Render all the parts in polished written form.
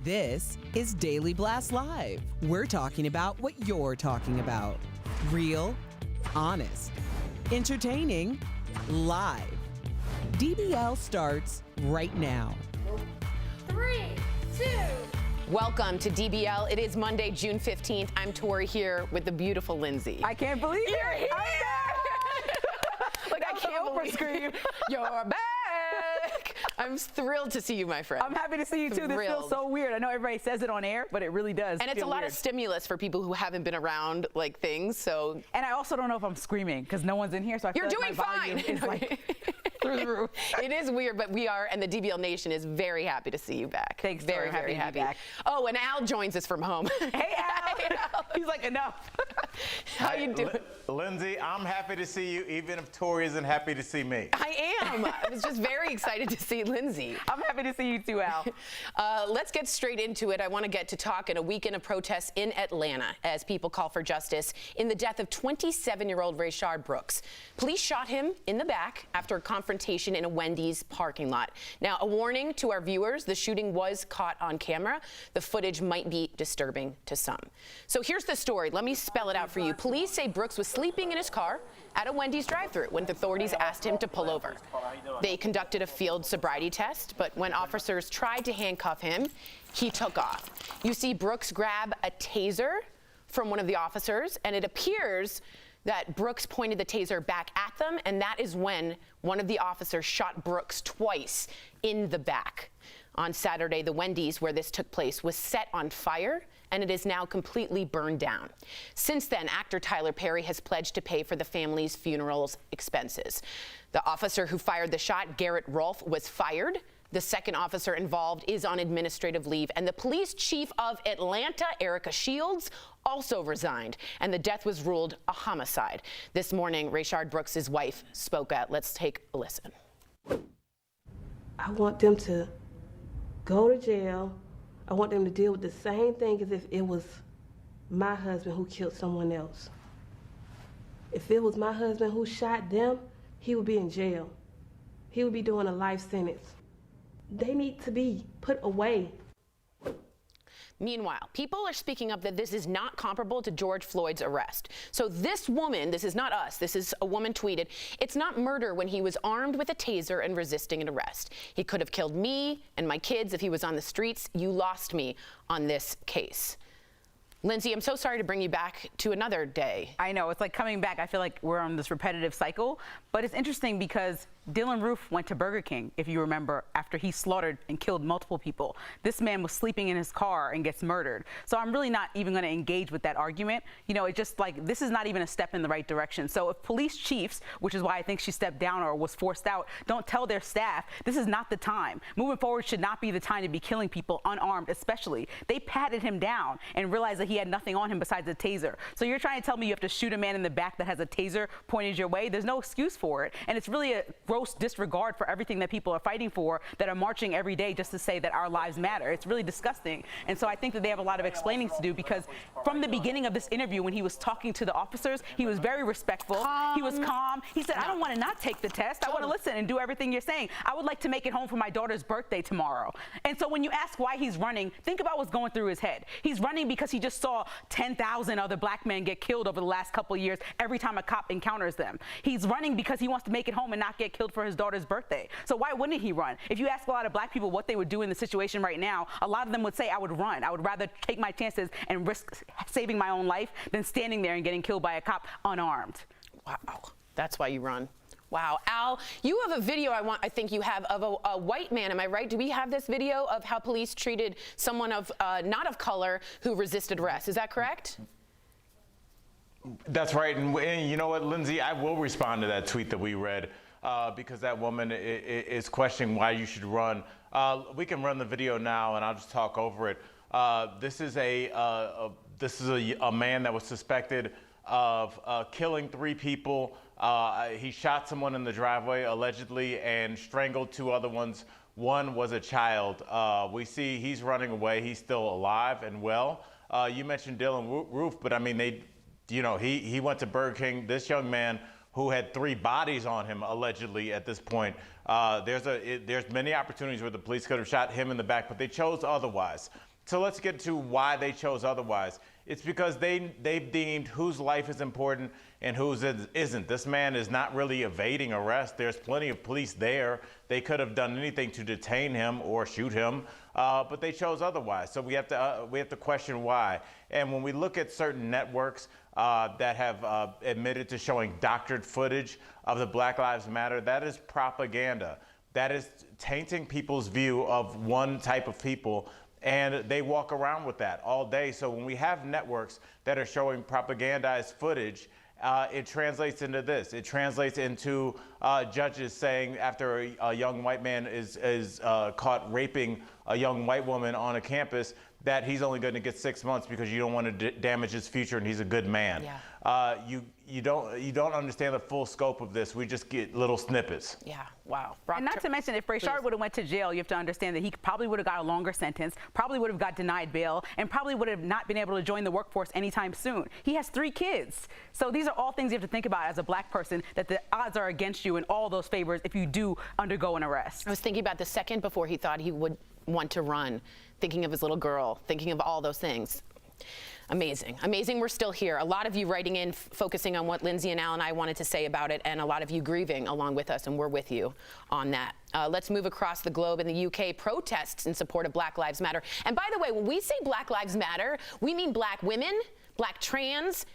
This is Daily Blast Live. We're talking about what you're talking about. Real, honest, entertaining, live. DBL starts right now. 3, 2. Welcome to DBL. It is Monday, June 15th. I'm Tori here with the beautiful Lindsay. I can't believe You're it. here. Like, I can't believe scream. You're back. I'm thrilled to see you, my friend. I'm happy to see you too. This feels so weird. I know everybody says it on air, but it really does. And it's a lot of stimulus for people who haven't been around like things. So. And I also don't know if I'm screaming because no one's in here, so I feel You're like doing my volume fine. is like through the roof. It is weird, but we are, and the DBL Nation is very happy to see you back. Thanks, very, Tori. very happy to be happy. back. Oh, and Al joins us from home. Hey, Al. Hey, Al. He's like, enough. How you doing? Lindsay, I'm happy to see you, even if Tori isn't happy to see me. I am. I was just very excited to see Lindsay. I'm happy to see you too, Al. Let's get straight into it. I want to get to talk in a weekend of protests in Atlanta as people call for justice in the death of 27-year-old Rashard Brooks. Police shot him in the back after a confrontation in a Wendy's parking lot. Now, a warning to our viewers, the shooting was caught on camera. The footage might be disturbing to some. So here's the story. Let me spell it out for you. Police say Brooks was sleeping in his car at a Wendy's drive-thru when authorities asked him to pull over. They conducted a field sobriety test, but when officers tried to handcuff him, he took off. You see Brooks grab a taser from one of the officers, and it appears that Brooks pointed the taser back at them, and that is when one of the officers shot Brooks twice in the back. On Saturday, the Wendy's where this took place was set on fire, and it is now completely burned down. Since then, actor Tyler Perry has pledged to pay for the family's funeral's expenses. The officer who fired the shot, Garrett Rolfe, was fired. The second officer involved is on administrative leave, and the police chief of Atlanta, Erica Shields, also resigned, and the death was ruled a homicide. This morning, Rashard Brooks' wife spoke out. Let's take a listen. I want them to go to jail. I want them to deal with the same thing as if it was my husband who killed someone else. If it was my husband who shot them, he would be in jail. He would be doing a life sentence. They need to be put away. Meanwhile, people are speaking up that this is not comparable to George Floyd's arrest. So this woman, this is not us, this is a woman tweeted, "It's not murder when he was armed with a taser and resisting an arrest. He could have killed me and my kids if he was on the streets. You lost me on this case." Lindsay, I'm so sorry to bring you back to another day. I know, it's like coming back. I feel like we're on this repetitive cycle, but it's interesting because Dylan Roof went to Burger King, if you remember, after he slaughtered and killed multiple people. This man was sleeping in his car and gets murdered. So I'm really not even going to engage with that argument. You know, it's just like, this is not even a step in the right direction. So if police chiefs, which is why I think she stepped down or was forced out, don't tell their staff, this is not the time. Moving forward should not be the time to be killing people unarmed, especially. They patted him down and realized that he had nothing on him besides a taser. So you're trying to tell me you have to shoot a man in the back that has a taser pointed your way? There's no excuse for it. And it's really a gross disregard for everything that people are fighting for, that are marching every day just to say that our lives matter. It's really disgusting. And so I think that they have a lot of explaining to do, because from the beginning of this interview, when he was talking to the officers, he was very respectful. He was calm. He said, I don't want to not take the test. I want to listen and do everything you're saying. I would like to make it home for my daughter's birthday tomorrow. And so when you ask why he's running, think about what's going through his head. He's running because he just saw 10,000 other black men get killed over the last couple of years every time a cop encounters them. He's running because he wants to make it home and not get killed for his daughter's birthday. So why wouldn't he run? If you ask a lot of black people what they would do in the situation right now, a lot of them would say, I would run. I would rather take my chances and risk saving my own life than standing there and getting killed by a cop unarmed. Wow, that's why you run. Wow. Al, you have a video I think you have of a white man, am I right? Do we have this video of how police treated someone of not of color who resisted arrest? Is that correct? That's right. And you know what, Lindsay, I will respond to that tweet that we read because that woman is questioning why you should run. We can run the video now, and I'll just talk over it. This is a man that was suspected of killing 3 people. He shot someone in the driveway, allegedly, and strangled 2 other ones. One was a child. We see he's running away. He's still alive and well. You mentioned Dylan Roof, but I mean, he went to Burger King. This young man who had 3 bodies on him, allegedly, at this point. There's many opportunities where the police could have shot him in the back, but they chose otherwise. So let's get to why they chose otherwise. It's because they've deemed whose life is important and whose isn't. This man is not really evading arrest. There's plenty of police there. They could have done anything to detain him or shoot him, but they chose otherwise. So we have to question why. And when we look at certain networks that have admitted to showing doctored footage of the Black Lives Matter, that is propaganda. That is tainting people's view of one type of people, and they walk around with that all day. So when we have networks that are showing propagandized footage, it translates into this. It translates into judges saying after a young white man is caught raping a young white woman on a campus that he's only going to get 6 months because you don't want to damage his future and he's a good man. Yeah. You don't understand the full scope of this. We just get little snippets. Yeah, wow. And not to mention, if Rashard would have went to jail, you have to understand that he probably would have got a longer sentence, probably would have got denied bail, and probably would have not been able to join the workforce anytime soon. He has 3 kids. So these are all things you have to think about as a black person, that the odds are against you in all those favors if you do undergo an arrest. I was thinking about the second before he thought he would want to run, thinking of his little girl, thinking of all those things. Amazing. Amazing we're still here. A lot of you writing in, focusing on what Lindsay and Al and I wanted to say about it, and a lot of you grieving along with us, and we're with you on that. Let's move across the globe. In the UK, protests in support of Black Lives Matter. And by the way, when we say Black Lives Matter, we mean black women, black trans,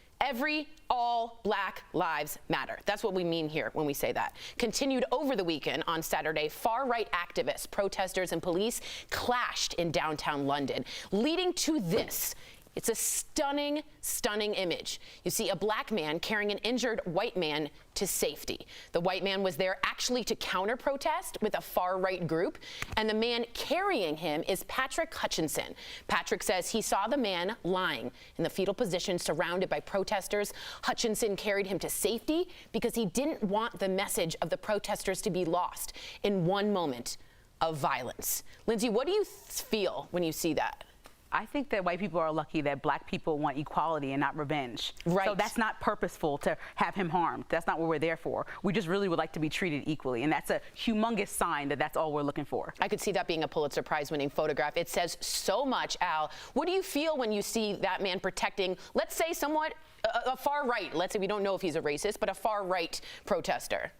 all Black lives matter. That's what we mean here when we say that. Continued over the weekend on Saturday, far-right activists, protesters, and police clashed in downtown London, leading to this. It's a stunning, stunning image. You see a black man carrying an injured white man to safety. The white man was there actually to counter-protest with a far-right group, and the man carrying him is Patrick Hutchinson. Patrick says he saw the man lying in the fetal position surrounded by protesters. Hutchinson carried him to safety because he didn't want the message of the protesters to be lost in one moment of violence. Lindsay, what do you feel when you see that? I think that white people are lucky that black people want equality and not revenge. Right. So that's not purposeful to have him harmed. That's not what we're there for. We just really would like to be treated equally. And that's a humongous sign that that's all we're looking for. I could see that being a Pulitzer Prize winning photograph. It says so much, Al. What do you feel when you see that man protecting, let's say somewhat a far right, let's say we don't know if he's a racist, but a far right protester?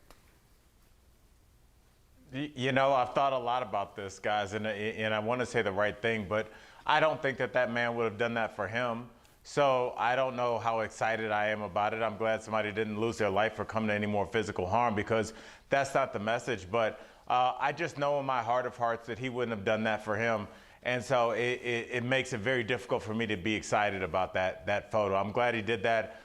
You know, I've thought a lot about this, guys, and I want to say the right thing, but I don't think that man would have done that for him. So I don't know how excited I am about it. I'm glad somebody didn't lose their life or come to any more physical harm, because that's not the message. But I just know in my heart of hearts that he wouldn't have done that for him. And so it makes it very difficult for me to be excited about that photo. I'm glad he did that.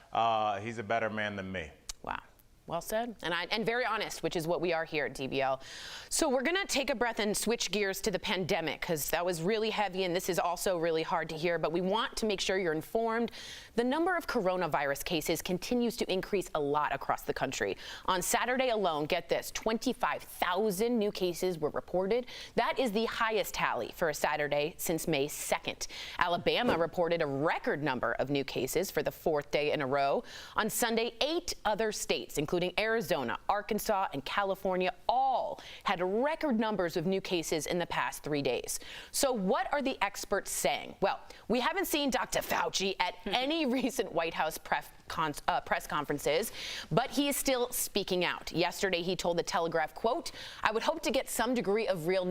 He's a better man than me. Wow. Well said, and very honest, which is what we are here at DBL. So we're gonna take a breath and switch gears to the pandemic, because that was really heavy and this is also really hard to hear, but we want to make sure you're informed. The number of coronavirus cases continues to increase a lot across the country. On Saturday alone, get this, 25,000 new cases were reported. That is the highest tally for a Saturday since May 2nd. Alabama reported a record number of new cases for the 4th day in a row. On Sunday, 8 other states, including Arizona, Arkansas, and California, all had record numbers of new cases in the past 3 days. So what are the experts saying? Well, we haven't seen Dr. Fauci at any recent White House press conferences, but he is still speaking out. Yesterday, he told the Telegraph, quote, "I would hope to get some degree of real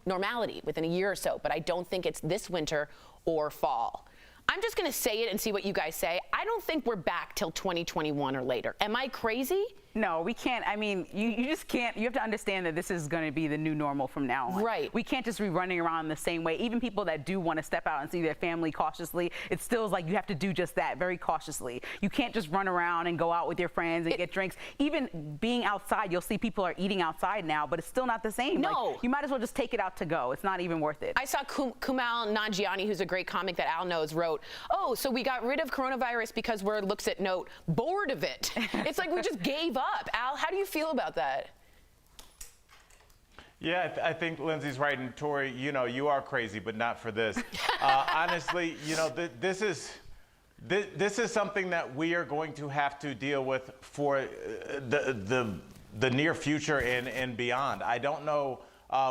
normality within a year or so, but I don't think it's this winter or fall." I'm just going to say it and see what you guys say. I don't think we're back till 2021 or later. Am I crazy? No, we can't. I mean, you just can't. You have to understand that this is going to be the new normal from now on. Right. We can't just be running around the same way. Even people that do want to step out and see their family cautiously, it still is like you have to do just that, very cautiously. You can't just run around and go out with your friends and get drinks. Even being outside, you'll see people are eating outside now, but it's still not the same. No. Like, you might as well just take it out to go. It's not even worth it. I saw Kumail Nanjiani, who's a great comic that Al knows, wrote, "Oh, so we got rid of coronavirus because we're, looks at note, bored of it." It's like we just gave up. Al, how do you feel about that? Yeah, I think Lindsay's right, and Tori, you know, you are crazy, but not for this. Honestly, you know, this is, This is something that we are going to have to deal with for the near future and beyond. I don't know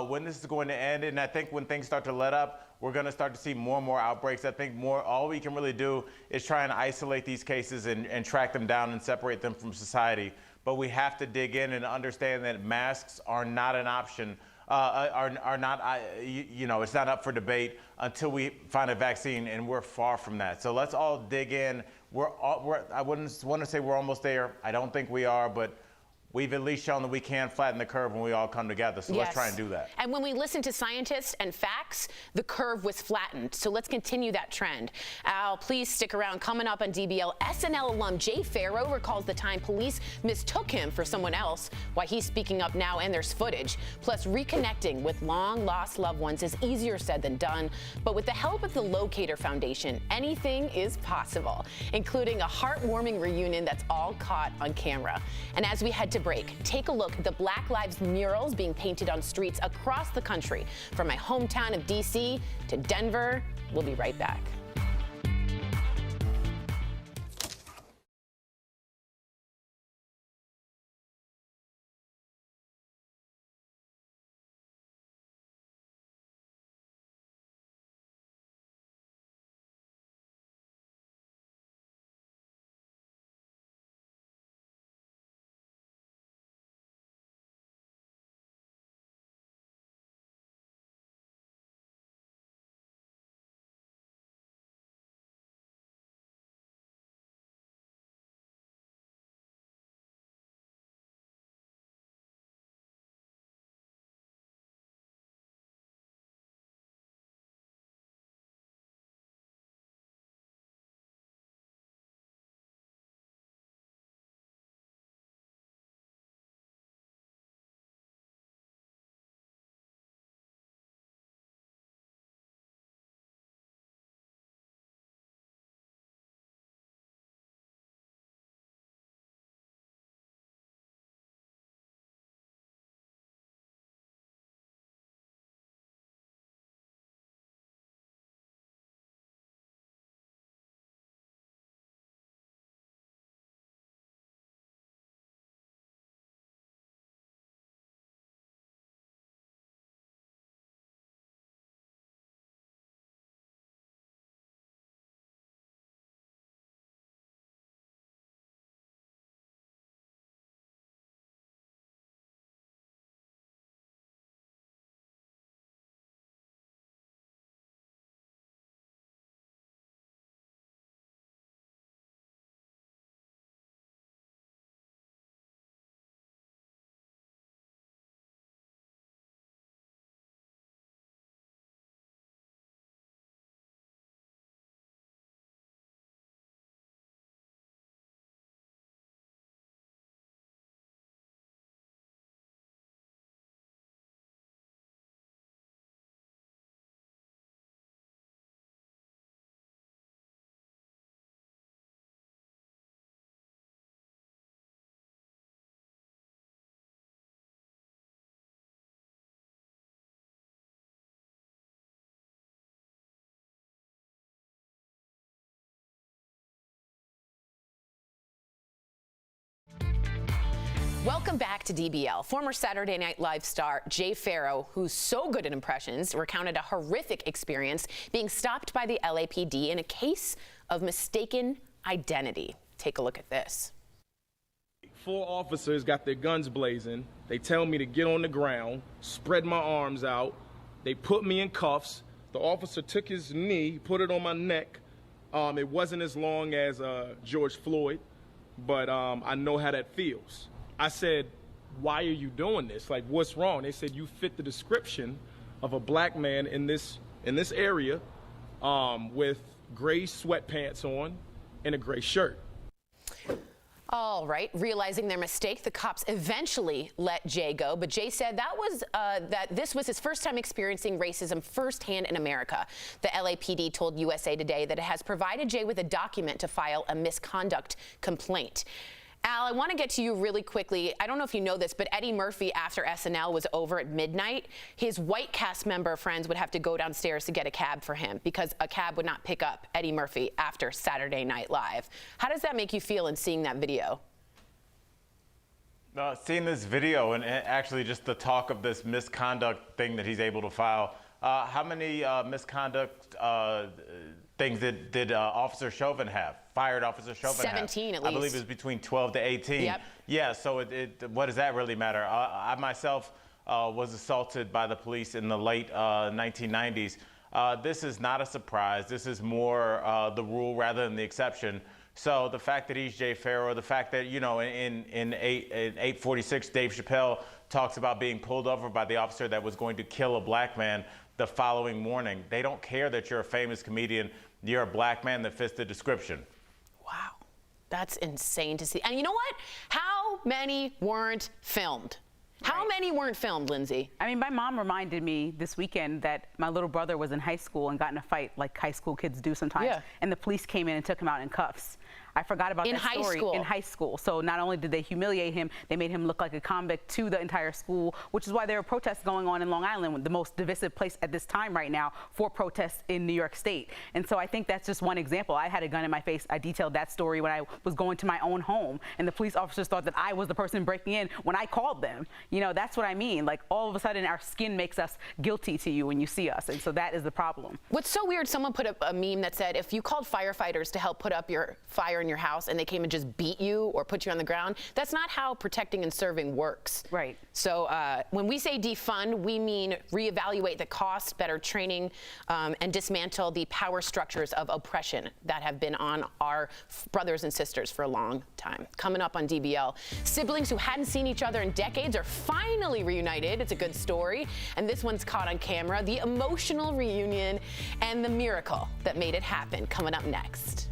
when this is going to end, and I think when things start to let up, we're going to start to see more and more outbreaks. I think all we can really do is try and isolate these cases and track them down and separate them from society. But we have to dig in and understand that masks are not an option, are not, it's not up for debate until we find a vaccine, and we're far from that. So let's all dig in. I wouldn't want to say we're almost there. I don't think we are, but we've at least shown that we can flatten the curve when we all come together. So let's try and do that. And when we listen to scientists and facts, the curve was flattened. So let's continue that trend. Al, please stick around. Coming up on DBL, SNL alum Jay Farrow recalls the time police mistook him for someone else, why he's speaking up now, and there's footage. Plus, reconnecting with long-lost loved ones is easier said than done. But with the help of the Locator Foundation, anything is possible, including a heartwarming reunion that's all caught on camera. And as we head to break, take a look at the Black Lives murals being painted on streets across the country, from my hometown of D.C. to Denver. We'll be right back. Welcome back to DBL. Former Saturday Night Live star Jay Farrow, who's so good at impressions, recounted a horrific experience being stopped by the LAPD in a case of mistaken identity. Take a look at this. 4 officers got their guns blazing. They tell me to get on the ground, spread my arms out. They put me in cuffs. The officer took his knee, put it on my neck. It wasn't as long as George Floyd, but I know how that feels. I said, why are you doing this? Like, what's wrong? They said, you fit the description of a black man in this area with gray sweatpants on and a gray shirt. All right, realizing their mistake, the cops eventually let Jay go, but Jay said that this was his first time experiencing racism firsthand in America. The LAPD told USA Today that it has provided Jay with a document to file a misconduct complaint. Al, I want to get to you really quickly. I don't know if you know this, but Eddie Murphy, after SNL was over at midnight, his white cast member friends would have to go downstairs to get a cab for him because a cab would not pick up Eddie Murphy after Saturday Night Live. How does that make you feel in seeing that video? Seeing this video and actually just the talk of this misconduct thing that he's able to file, how many misconduct things did Officer Chauvin have? Fired Officer Chauvin 17 have? at least. I believe it was between 12 to 18. Yep. Yeah, so what does that really matter? I myself was assaulted by the police in the late 1990s. This is not a surprise. This is more the rule rather than the exception. So the fact that he's Jay Farrow, the fact that, you know, in 846, Dave Chappelle talks about being pulled over by the officer that was going to kill a black man the following morning. They don't care that you're a famous comedian. You're a black man that fits the description. Wow, that's insane to see. And you know what? How many weren't filmed? How many weren't filmed, Lindsay? I mean, my mom reminded me this weekend that my little brother was in high school and got in a fight like high school kids do sometimes. Yeah. And the police came in and took him out in cuffs. I forgot about In that high story. school? In high school. So not only did they humiliate him, they made him look like a convict to the entire school, which is why there are protests going on in Long Island, the most divisive place at this time right now for protests in New York State. And so I think that's just one example. I had a gun in my face. I detailed that story when I was going to my own home, and the police officers thought that I was the person breaking in when I called them. You know, that's what I mean. Like, all of a sudden, our skin makes us guilty to you when you see us, and so that is the problem. What's so weird, someone put up a meme that said, if you called firefighters to help put up your fire in your house and they came and just beat you or put you on the ground, that's not how protecting and serving works. Right. So when we say defund, we mean reevaluate the cost, better training, and dismantle the power structures of oppression that have been on our brothers and sisters for a long time. Coming up on DBL, siblings who hadn't seen each other in decades are finally reunited. It's a good story. And this one's caught on camera, the emotional reunion and the miracle that made it happen. Coming up next.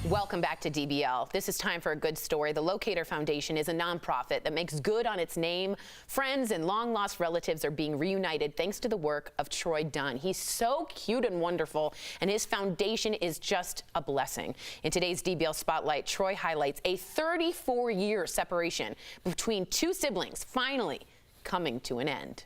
Welcome back to DBL. This is time for a good story. The Locator Foundation is a nonprofit that makes good on its name. Friends and long-lost relatives are being reunited thanks to the work of Troy Dunn. He's so cute and wonderful, and his foundation is just a blessing. In today's DBL Spotlight, Troy highlights a 34-year separation between two siblings finally coming to an end.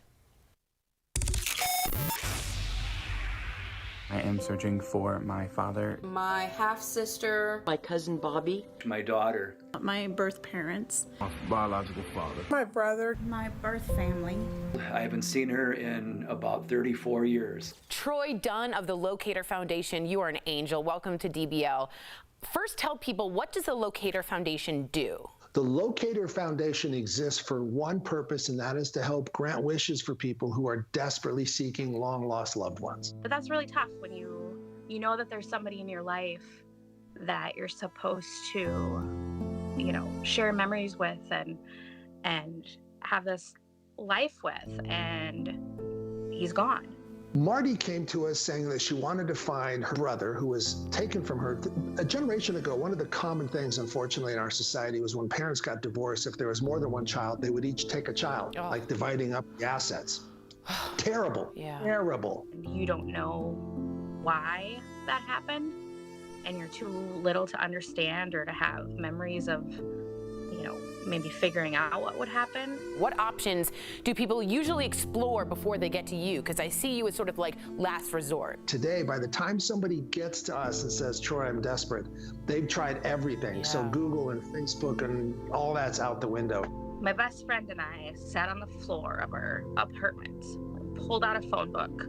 I am searching for my father. My half-sister. My cousin Bobby. My daughter. My birth parents. My biological father. My brother. My birth family. I haven't seen her in about 34 years. Troy Dunn of the Locator Foundation, you are an angel. Welcome to DBL. First, tell people, what does the Locator Foundation do? The Locator Foundation exists for one purpose, and that is to help grant wishes for people who are desperately seeking long-lost loved ones. But that's really tough when you know that there's somebody in your life that you're supposed to, share memories with and have this life with, and he's gone. Marty came to us saying that she wanted to find her brother who was taken from her. A generation ago, one of the common things, unfortunately, in our society was when parents got divorced, if there was more than one child, they would each take a child, like dividing up the assets. Terrible, terrible. You don't know why that happened, and you're too little to understand or to have memories of maybe figuring out what would happen. What options do people usually explore before they get to you? Because I see you as sort of like last resort. Today, by the time somebody gets to us and says, Troy, I'm desperate, they've tried everything. Yeah. So Google and Facebook and all that's out the window. My best friend and I sat on the floor of our apartment, pulled out a phone book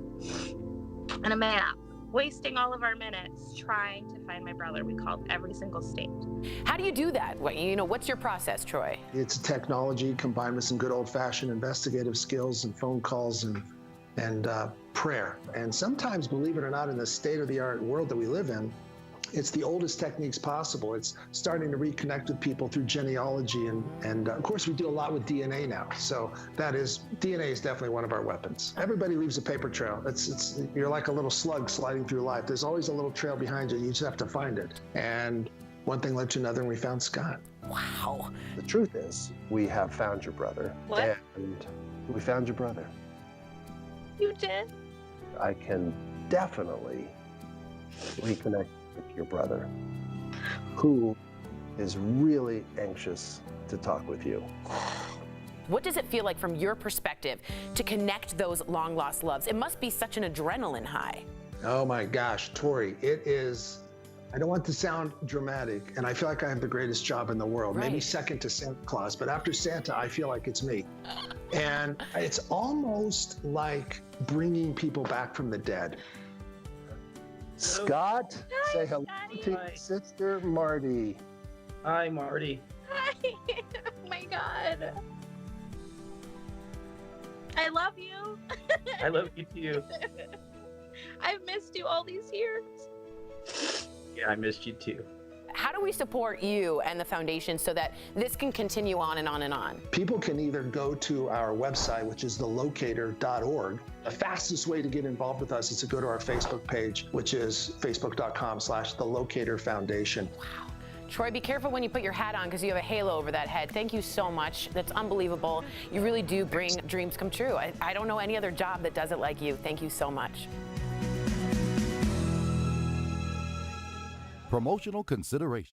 and a map, wasting all of our minutes trying to find my brother. We called every single state. How do you do that? What's your process, Troy? It's technology combined with some good old-fashioned investigative skills and phone calls and prayer. And sometimes, believe it or not, in the state-of-the-art world that we live in, it's the oldest techniques possible. It's starting to reconnect with people through genealogy, and of course we do a lot with DNA now. So DNA is definitely one of our weapons. Everybody leaves a paper trail. You're like a little slug sliding through life. There's always a little trail behind you. You just have to find it. And one thing led to another, and we found Scott. Wow. The truth is, we have found your brother. What? And we found your brother. You did? I can definitely reconnect with your brother, who is really anxious to talk with you. What does it feel like from your perspective to connect those long lost loves? It must be such an adrenaline high. Oh my gosh, Tori, it is. I don't want to sound dramatic, and I feel like I have the greatest job in the world, maybe second to Santa Claus, but after Santa, I feel like it's me. And it's almost like bringing people back from the dead. Scott, Hi, say hello Daddy. to your sister, Marty. Hi, Marty. Hi. Oh my God. I love you. I love you too. I've missed you all these years. Yeah, I missed you too. How do we support you and the foundation so that this can continue on and on and on? People can either go to our website, which is thelocator.org. The fastest way to get involved with us is to go to our Facebook page, which is facebook.com/thelocator Foundation. Wow. Troy, be careful when you put your hat on because you have a halo over that head. Thank you so much. That's unbelievable. You really do bring dreams come true. I don't know any other job that does it like you. Thank you so much. Promotional consideration.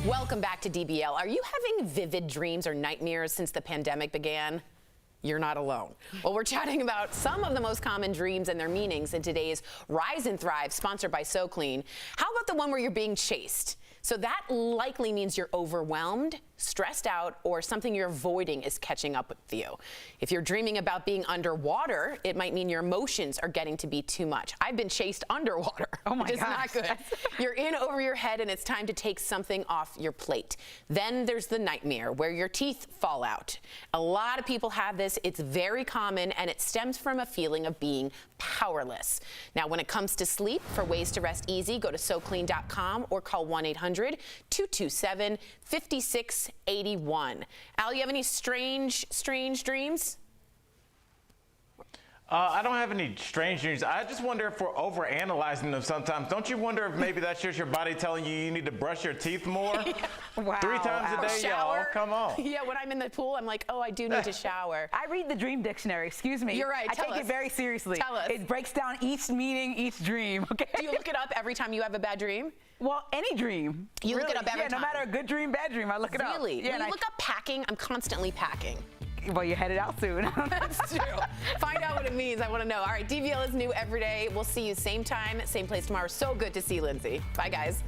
Welcome back to DBL. Are you having vivid dreams or nightmares since the pandemic began? You're not alone. Well, we're chatting about some of the most common dreams and their meanings in today's Rise and Thrive, sponsored by So Clean. How about the one where you're being chased? So that likely means you're overwhelmed, stressed out, or something you're avoiding is catching up with you. If you're dreaming about being underwater, it might mean your emotions are getting to be too much. I've been chased underwater. Oh my Which is gosh. not good. You're in over your head and it's time to take something off your plate. Then there's the nightmare where your teeth fall out. A lot of people have this. It's very common and it stems from a feeling of being powerless. Now, when it comes to sleep, for ways to rest easy, go to SoClean.com or call 1-800-227-5681. Al, you have any strange dreams? I don't have any strange dreams. I just wonder if we're overanalyzing them sometimes. Don't you wonder if maybe that's just your body telling you need to brush your teeth more? Wow. 3 times a day, y'all. Come on. Yeah, when I'm in the pool, I'm like, oh, I do need to shower. I read the dream dictionary. Excuse me. You're right. I take it very seriously. Tell us. It breaks down each meaning, each dream. Okay. Do you look it up every time you have a bad dream? Well, any dream. You look it up every time? No matter a good dream, bad dream, I look it up. Really? Yeah, when you look up packing, I'm constantly packing. Well, you're headed out soon. That's true. Find out what it means. I want to know. All right, DBL is new every day. We'll see you same time, same place tomorrow. So good to see Lindsay. Bye, guys.